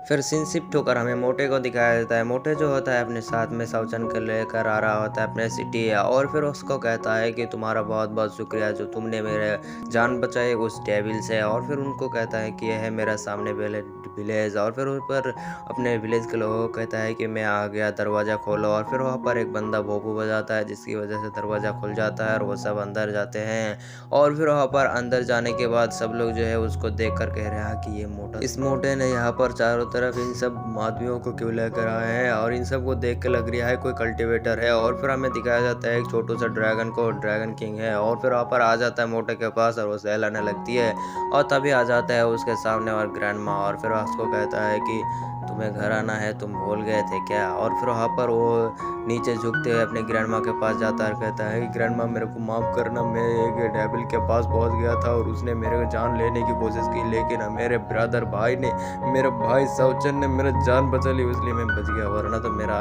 फिर scene shift होकर हमें मोटे को दिखाया जाता है। मोटे जो होता है अपने साथ में साउचन को लेकर आ रहा होता है अपने सिटी और फिर उसको कहता है कि तुम्हारा बहुत बहुत शुक्रिया जो तुमने मेरे जान बचाई उस डेविल से। और फिर उनको कहता है कि यह है मेरा सामने विलेज। और फिर ऊपर अपने विलेज के लोगों को कहता है कि मैं आ गया, दरवाज़ा खोलो। और फिर वहाँ पर एक बंदा भोंपू बजाता है जिसकी वजह से दरवाज़ा खुल जाता है और वो सब अंदर जाते हैं। और फिर वहाँ पर अंदर जाने के बाद सब लोग जो है उसको देख कर कह रहे हैं कि ये मोटा, इस मोटे ने यहाँ पर चारों तरफ इन सब आदमियों को क्यों लेकर आए हैं। और इन सब को देख के लग रहा है कोई कल्टीवेटर है। और फिर हमें दिखाया जाता है एक छोटू सा ड्रैगन को, ड्रैगन किंग है। और फिर वहाँ पर आ जाता है मोटे के पास और वो सहलाने लगती है और तभी आ जाता है उसके सामने और ग्रैंड माँ। और फिर उसको कहता है कि तुम्हें घर आना है, तुम भूल गए थे क्या। और फिर वहाँ पर वो नीचे झुकते हुए अपने ग्रैंड माँ के पास जाता है और कहता है कि ग्रैंड माँ मेरे को माफ़ करना, मैं एक डेविल के पास पहुँच गया था और उसने मेरे को जान लेने की कोशिश की, लेकिन मेरे ब्रदर भाई ने, मेरे भाई साउचन ने मेरा जान बचा ली, इसलिए मैं बच गया, वरना तो मेरा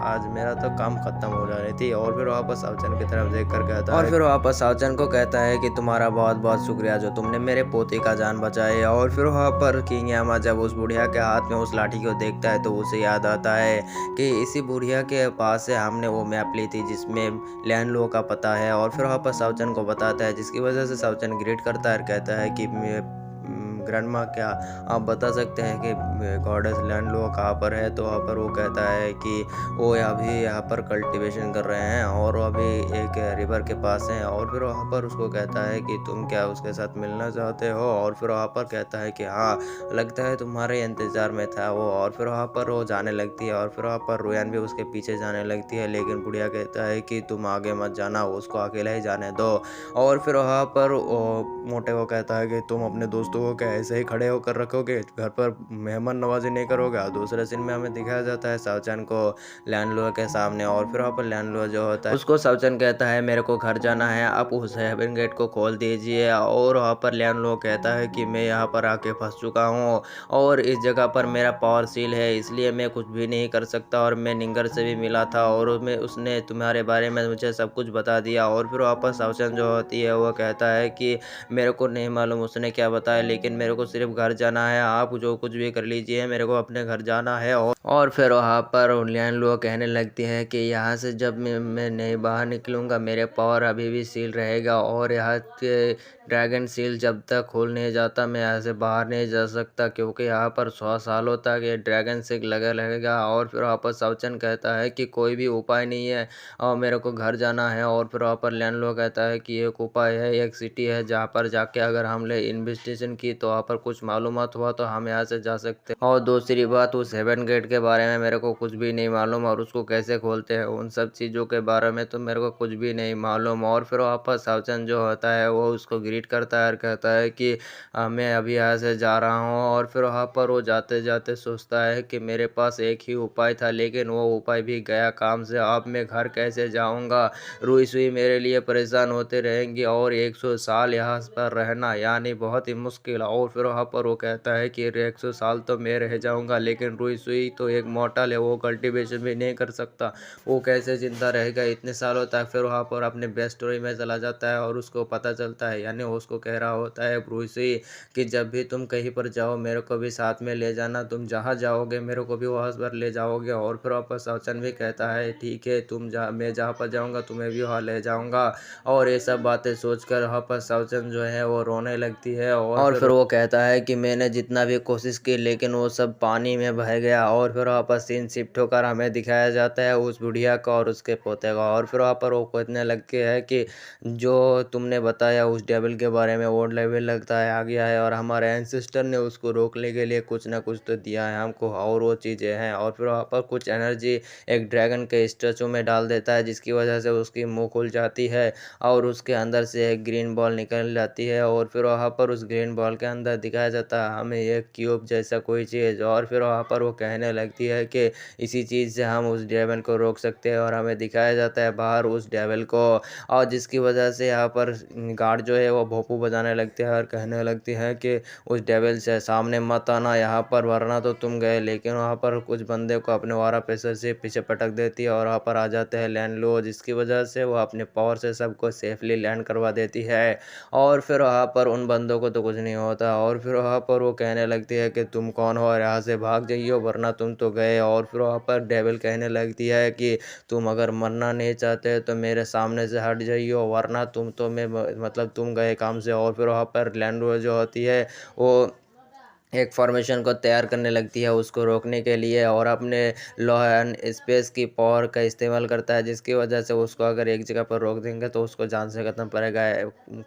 आज मेरा तो काम खत्म हो जानी थी। और फिर वापस साउचन की तरफ देख कर कहता है, और फिर वापस साउचन को कहता है कि तुम्हारा बहुत बहुत शुक्रिया जो तुमने मेरे पोते का जान बचाई। और फिर वहाँ पर किंग यामा जब उस बुढ़िया के हाथ में उस लाठी को देखता है तो उसे याद आता है कि इसी बुढ़िया के पास से हमने वो मैप ली थी जिसमें लैंड लो का पता है। और फिर वहाँ पर साउचन को बताता है जिसकी वजह से साउचन ग्रेट करता है और कहता है कि ग्रैंड माँ क्या आप बता सकते हैं कि गॉडेस लैंड लो कहाँ पर है। तो वहाँ पर वो कहता है कि वो अभी यहाँ पर कल्टीवेशन कर रहे हैं और वो अभी एक रिवर के पास हैं। और फिर वहाँ पर उसको कहता है कि तुम क्या उसके साथ मिलना चाहते हो। और फिर वहाँ पर कहता है कि हाँ, लगता है तुम्हारे इंतज़ार में था वो। और फिर वहाँ पर वो जाने लगती है और फिर वहाँ पर रोयान भी उसके पीछे जाने लगती है, लेकिन बुढ़िया कहता है कि तुम आगे मत जाना, उसको अकेला ही जाने दो। और फिर वहाँ पर मोटे को कहता है कि तुम अपने दोस्तों को क्या ऐसे ही खड़े होकर रखोगे, घर पर मेहमान नवाजी नहीं करोगे। दूसरे सीन में हमें दिखाया जाता है साउचन को लैंडलॉर्ड के सामने। और फिर वहाँ पर लैंडलॉर्ड जो होता है उसको साउचन कहता है मेरे को घर जाना है, आप उस हेवन गेट को खोल दीजिए। और वहाँ पर लैंडलॉर्ड कहता है कि मैं यहाँ पर आके फंस चुका हूँ और इस जगह पर मेरा पावर सील है, इसलिए मैं कुछ भी नहीं कर सकता। और मैं निंगर से भी मिला था और उसने तुम्हारे बारे में मुझे सब कुछ बता दिया। और फिर वापस साउचन जो होती है वो कहता है कि मेरे को नहीं मालूम उसने क्या बताया, लेकिन मेरे को सिर्फ घर जाना है, आप जो कुछ भी कर लीजिए, मेरे को अपने घर जाना है। और फिर वहाँ पर लियान लुओ कहने लगती है कि यहाँ से जब मैं नहीं बाहर निकलूँगा मेरे पावर अभी भी सील रहेगा और यहाँ के ड्रैगन सील जब तक खोल नहीं जाता मैं यहाँ से बाहर नहीं जा सकता, क्योंकि यहाँ पर 100 सालों तक ये ड्रैगन सील लगा रहेगा। और फिर वहाँ पर साउचन कहता है कि कोई भी उपाय नहीं है और मेरे को घर जाना है। और फिर वहाँ पर लैंड लो कहता है कि एक उपाय है, एक सिटी है जहाँ पर जाके अगर हमने इन्वेस्टिगेशन की तो वहाँ पर कुछ मालूमात हुआ तो हम यहाँ से जा सकते हैं। और दूसरी बात, उस हेवन गेट के बारे में मेरे को कुछ भी नहीं मालूम और उसको कैसे खोलते हैं उन सब चीज़ों के बारे में तो मेरे को कुछ भी नहीं मालूम। और फिर वहाँ पर साउचन जो होता है वो उसको ग्रीट करता है और कहता है कि मैं अभी यहाँ से जा रहा हूँ। और फिर वहाँ पर वो जाते जाते सोचता है कि मेरे पास एक ही उपाय था, लेकिन वो उपाय भी गया काम से, अब मैं घर कैसे जाऊँगा। रुई सुई मेरे लिए परेशान होते रहेंगी और 100 साल यहाँ पर रहना यानी बहुत ही मुश्किल। और फिर वहाँ पर वो कहता है कि 100 साल तो मैं रह जाऊँगा, लेकिन रुई सुई तो एक मॉर्टल है, वो कल्टीवेशन भी नहीं कर सकता, वो कैसे जिंदा रहेगा इतने सालों तक। फिर वहाँ पर अपने बेस्ट स्टोरी में चला जाता है और उसको पता चलता है, यानी उसको कह रहा होता है रुई सुई कि जब भी तुम कहीं पर जाओ मेरे को भी साथ में ले जाना, तुम जहाँ जाओगे मेरे को भी वहाँ पर ले जाओगे। और फिर वापस साउचन भी कहता है ठीक है, तुम मैं जहाँ पर जाऊँगा तुम्हें भी वहाँ ले जाऊँगा। और ये सब बातें सोचकर वहाँ पर साउचन जो है वो रोने लगती है। और फिर वो कहता है कि मैंने जितना भी कोशिश की लेकिन वो सब पानी में बह गया। और फिर वहाँ पर सीन शिफ्ट होकर हमें दिखाया जाता है उस बुढ़िया का और उसके पोते का। और फिर वहाँ पर वो कहने लगते हैं कि जो तुमने बताया उस डेविल के बारे में वो लेवल लगता है आ गया है और हमारे एंसेस्टर ने उसको रोकने के लिए कुछ ना कुछ तो दिया है हमको और वो चीज़ें हैं। और फिर वहाँ पर कुछ एनर्जी एक ड्रैगन के स्टैचू में डाल देता है जिसकी वजह से उसकी मुंह खुल जाती है और उसके अंदर से एक ग्रीन बॉल निकल जाती है। और फिर वहाँ पर उस ग्रीन बॉल के अंदर दिखाया जाता है हमें एक क्यूब जैसा कोई चीज़। और फिर वहाँ पर वो कहने लगती है कि इसी चीज़ से हम उस डेविल को रोक सकते हैं और हमें दिखाया जाता है बाहर उस डेविल को, और जिसकी वजह से यहाँ पर गार्ड जो है वो भोंपू बजाने लगते हैं और कहने लगती है कि उस डेविल से सामने मत आना यहाँ पर, वरना तो तुम गए। लेकिन वहाँ पर कुछ बंदे को अपने वारा पैसे से पीछे पटक देती है और वहाँ पर आ जाते हैं लैंड लो, जिसकी वजह से वो अपने पावर से सबको सेफली लैंड करवा देती है। और फिर वहाँ पर उन बंदों को तो कुछ नहीं होता होता है। और फिर वहाँ पर वो कहने लगती है कि तुम कौन हो और यहाँ से भाग जाइयो वरना तुम तो गए। और फिर वहाँ पर डेविल कहने लगती है कि तुम अगर मरना नहीं चाहते तो मेरे सामने से हट जाइयो वरना तुम तो मैं मतलब तुम गए काम से। और फिर वहाँ पर लैंडो जो होती है वो एक फॉर्मेशन को तैयार करने लगती है उसको रोकने के लिए, और अपने लॉ एंड स्पेस की पावर का इस्तेमाल करता है, जिसकी वजह से उसको अगर एक जगह पर रोक देंगे तो उसको जान से ख़त्म करेगा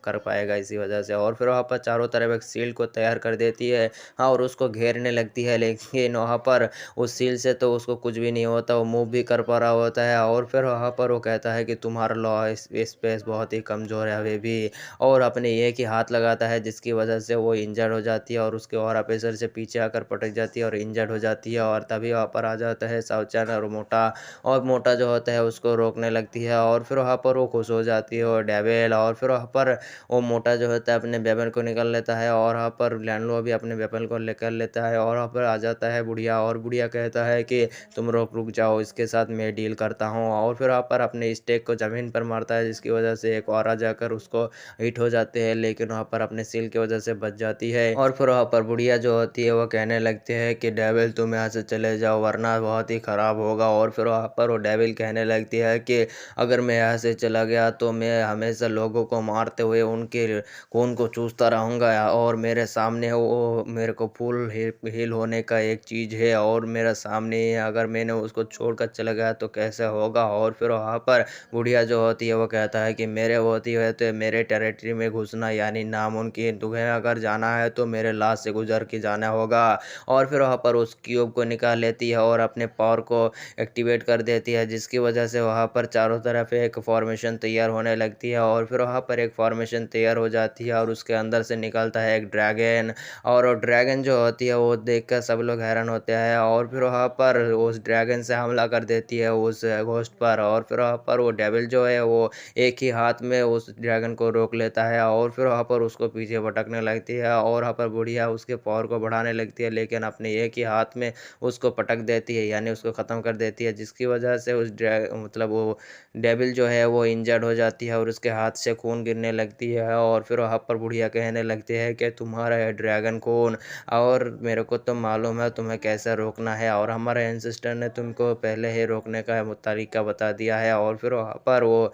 कर पाएगा इसी वजह से। और फिर वहाँ पर चारों तरफ एक सील को तैयार कर देती है, हाँ, और उसको घेरने लगती है। लेकिन वहाँ पर उस सील से तो उसको कुछ भी नहीं होता, वो मूव भी कर पा रहा होता है। और फिर वहाँ पर वो कहता है कि तुम्हारा लॉ स्पेस बहुत ही कमज़ोर है अभी भी, और अपने एक ही हाथ लगाता है, जिसकी वजह से वो इंजर्ड हो जाती है और उसके और ऑफिसर से पीछे आकर पटक जाती है और इंजर्ड हो जाती है। और तभी वहाँ पर आ जाता है साउचैन और मोटा, और मोटा जो होता है उसको रोकने लगती है। और फिर वहाँ पर वो खुश हो जाती है और डेविल, और फिर वहाँ पर वो मोटा जो होता है अपने वेपन को निकाल लेता है, और वहाँ पर लैंडलो भी अपने वेपन को लेकर लेता है। और वहाँ पर आ जाता है बुढ़िया, और बुढ़िया कहता है कि तुम रुक जाओ, इसके साथ मैं डील करता हूँ। और फिर वहाँ पर अपने स्टेक को ज़मीन पर मारता है, जिसकी वजह से एक और आ जाकर उसको हिट हो जाते हैं, लेकिन वहाँ पर अपने सील की वजह से बच जाती है। और फिर वहाँ पर बुढ़िया जो होती है वो कहने लगती है कि डेविल तुम यहाँ से चले जाओ वरना बहुत ही ख़राब होगा। और फिर वहाँ पर वो डेविल कहने लगती है कि अगर मैं यहाँ से चला गया तो मैं हमेशा लोगों को मारते हुए उनके खून को चूसता रहूँगा, और मेरे सामने वो मेरे को फुल हील होने का एक चीज़ है और मेरा सामने ही है, अगर मैंने उसको छोड़कर चला गया तो कैसे होगा। और फिर वहाँ पर बुढ़िया जो होती है वो कहता है कि मेरे होती है तो मेरे टेरिटरी में घुसना यानी नामुमकिन, तुम्हें अगर जाना है तो मेरे लाश से गुजर के जाना होगा। और फिर वहाँ पर उस क्यूब को निकाल लेती है और अपने पावर को एक्टिवेट कर देती है, जिसकी वजह से वहाँ पर चारों तरफ एक फॉर्मेशन तैयार होने लगती है। और फिर वहाँ पर एक फॉर्मेशन तैयार हो जाती है और उसके अंदर से निकलता है एक ड्रैगन, और वो ड्रैगन जो होती है वो देखकर सब लोग हैरान होते हैं। और फिर वहाँ पर उस ड्रैगन से हमला कर देती है उस घोस्ट पर, और फिर वहाँ पर वो डेविल जो है वो एक ही हाथ में उस ड्रैगन को रोक लेता है, और फिर वहाँ पर उसको पीछे भटकने लगती है। और वहाँ पर बुढ़िया उसके पावर को बढ़ाने लगती है, लेकिन अपने एक ही हाथ में उसको पटक देती है यानी उसको ख़त्म कर देती है, जिसकी वजह से उस मतलब वो डेविल जो है वो इंजर्ड हो जाती है और उसके हाथ से खून गिरने लगती है। और फिर वहाँ पर बुढ़िया कहने लगती है कि तुम्हारा है ड्रैगन खून, और मेरे को तो मालूम है तुम्हें कैसे रोकना है, और हमारे एंसेस्टर ने तुमको पहले ही रोकने का तरीका बता दिया है। और फिर वहाँ पर वो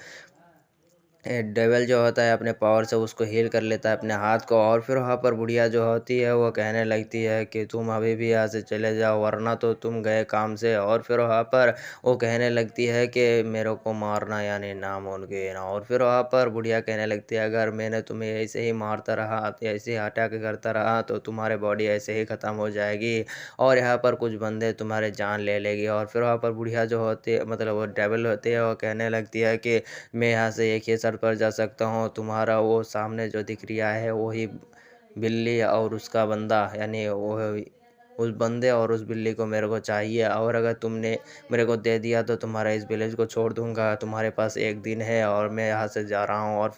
डेविल जो होता है अपने पावर से उसको हील कर लेता है अपने हाथ को। और फिर वहाँ पर बुढ़िया जो होती है वो कहने लगती है कि तुम अभी भी यहाँ से चले जाओ वरना तो तुम गए काम से। और फिर वहाँ पर वो कहने लगती है कि मेरे को मारना यानी नामुमकिन। और फिर वहाँ पर बुढ़िया कहने लगती है अगर मैंने तुम्हें ऐसे ही मारता रहा ऐसे ही हटा के करता रहा तो तुम्हारे बॉडी ऐसे ही ख़त्म हो जाएगी, और यहाँ पर कुछ बंदे तुम्हारे जान ले लेगी। और फिर वहाँ पर बुढ़िया जो होती है मतलब वो डेविल होती है वो कहने लगती है कि मैं यहाँ से एक ही सर पर जा सकता हूँ, तुम्हारा वो सामने जो दिख रहा है वही बिल्ली और उसका बंदा यानी वो उस बंदे और उस बिल्ली को मेरे को चाहिए, और अगर तुमने मेरे को दे दिया तो तुम्हारा इस विलेज को छोड़ दूंगा, तुम्हारे पास एक दिन है और मैं यहाँ से जा रहा हूँ। और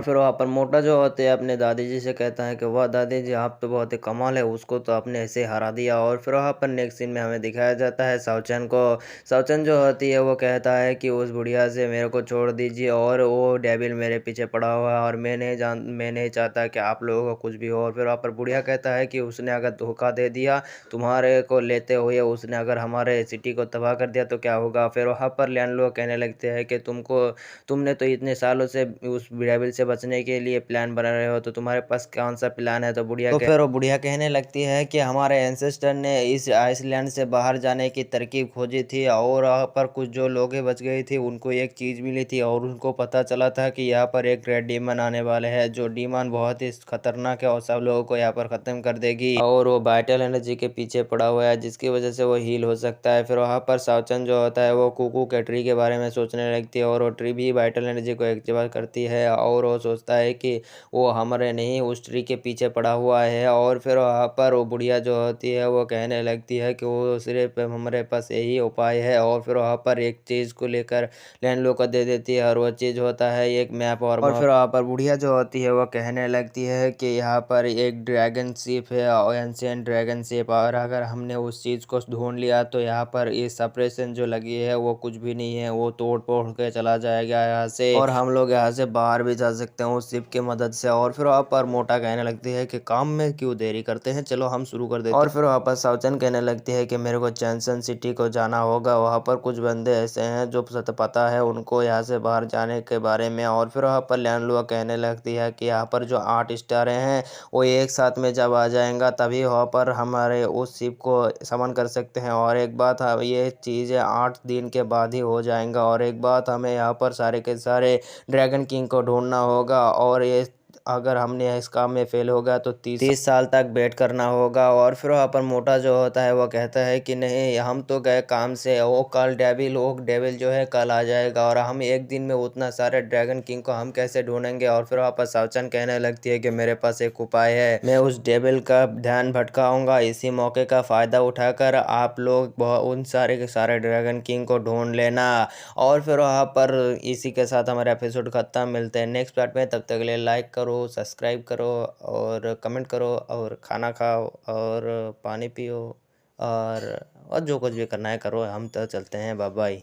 फिर वहाँ पर मोटा जो होते हैं अपने दादी जी से कहता है कि वाह दादी जी आप तो बहुत ही कमाल है, उसको तो आपने ऐसे हरा दिया। और फिर वहाँ पर नेक्स्ट सीन में हमें दिखाया जाता है साउचन को। साउचन जो होती है वो कहता है कि उस बुढ़िया से मेरे को छोड़ दीजिए, और वो डेविल मेरे पीछे पड़ा हुआ है और मैं नहीं चाहता कि आप लोगों को कुछ भी हो। और फिर वहाँ पर बुढ़िया कहता है कि उसने अगर धोखा दे दिया तुम्हारे को लेते हुए, उसने अगर हमारे सिटी को तबाह कर दिया तो क्या होगा। फिर वहाँ पर लैंडलॉर्ड कहने लगते हैं कि तुमने तो इतने सालों से उस डेविल से बचने के लिए प्लान बना रहे हो, तो तुम्हारे पास कौन सा प्लान है। तो फिर वो बुढ़िया कहने लगती है कि हमारे एंसेस्टर ने इस आइसलैंड से बाहर जाने की तरकीब खोजी थी, और वहाँ पर कुछ जो लोग बच गई थी उनको एक चीज़ मिली थी, और उनको पता चला था कि यहाँ पर एक रेड डीमन आने वाले हैं, जो डीमन बहुत ही खतरनाक है और सब लोगों को यहाँ पर ख़त्म कर देगी, और वो वाइटल एनर्जी के पीछे पड़ा हुआ है, जिसकी वजह से वो हील हो सकता है। फिर वहाँ पर साउचन जो होता है वो कुकू के ट्री के बारे में सोचने लगती है, और वो ट्री भी वाइटल एनर्जी को एक्टिवेट करती है, और वो सोचता है कि वो हमारे नहीं उस ट्री के पीछे पड़ा हुआ है। और फिर वहाँ पर वो बुढ़िया जो होती है वो कहने लगती है कि वो सिर्फ हमारे पास यही उपाय है, और फिर वहाँ पर एक चीज़ को लेकर लैंडलो को दे देती है, और वो चीज़ होता है एक मैप। और फिर वहाँ पर बुढ़िया जो होती है वो कहने लगती है कि यहाँ पर एक ड्रैगन शिप है और एंशियंट ड्रैगन शिप, और अगर हमने उस चीज़ को ढूँढ लिया तो यहाँ पर ये सप्रेशन जो लगी है वो कुछ भी नहीं है, वो तोड़-फोड़ के चला जाएगा यहाँ से और हम लोग यहाँ से बाहर भी जा सकते हैं उस शिप की मदद से। और फिर वहाँ पर मोटा कहने लगती है कि काम में क्यों देरी करते हैं, चलो हम शुरू कर देते हैं। और फिर वहाँ पर साउचन कहने लगती है कि मेरे को चैनसन सिटी को जाना होगा, वहाँ पर कुछ बंदे ऐसे हैं जो पता है उनको यहाँ से बाहर जाने के बारे में। और फिर वहाँ पर लियानलुआ कहने लगती है कि यहाँ पर जो 8 स्टारें हैं वो एक साथ में जब आ जाएगा तभी वहाँ पर हमारे उस शिप को समन कर सकते हैं। और एक बात ये चीज़ें 8 दिन के बाद ही हो जाएगा। और एक बात हमें यहाँ पर सारे के सारे ड्रैगन किंग को ढूंढना होगा और ये अगर हमने इस काम में फेल हो गया तो 30 साल तक वेट करना होगा। और फिर वहाँ पर मोटा जो होता है वो कहता है कि नहीं, हम तो गए काम से, वो डेविल जो है कल आ जाएगा और हम एक दिन में उतना सारे ड्रैगन किंग को हम कैसे ढूंढेंगे। और फिर वहाँ पर साउचन कहने लगती है कि मेरे पास एक उपाय है, मैं उस डेविल का ध्यान भटकाऊंगा, इसी मौके का फ़ायदा उठाकर आप लोग उन सारे के सारे ड्रैगन किंग को ढूंढ लेना। और फिर वहाँ पर इसी के साथ हमारा एपिसोड खत्म। मिलते हैं नेक्स्ट पार्ट में, तब तक के लिए लाइक करो, सब्सक्राइब करो और कमेंट करो और खाना खाओ और पानी पियो और जो कुछ भी करना है करो। हम तो चलते हैं, बाय बाय।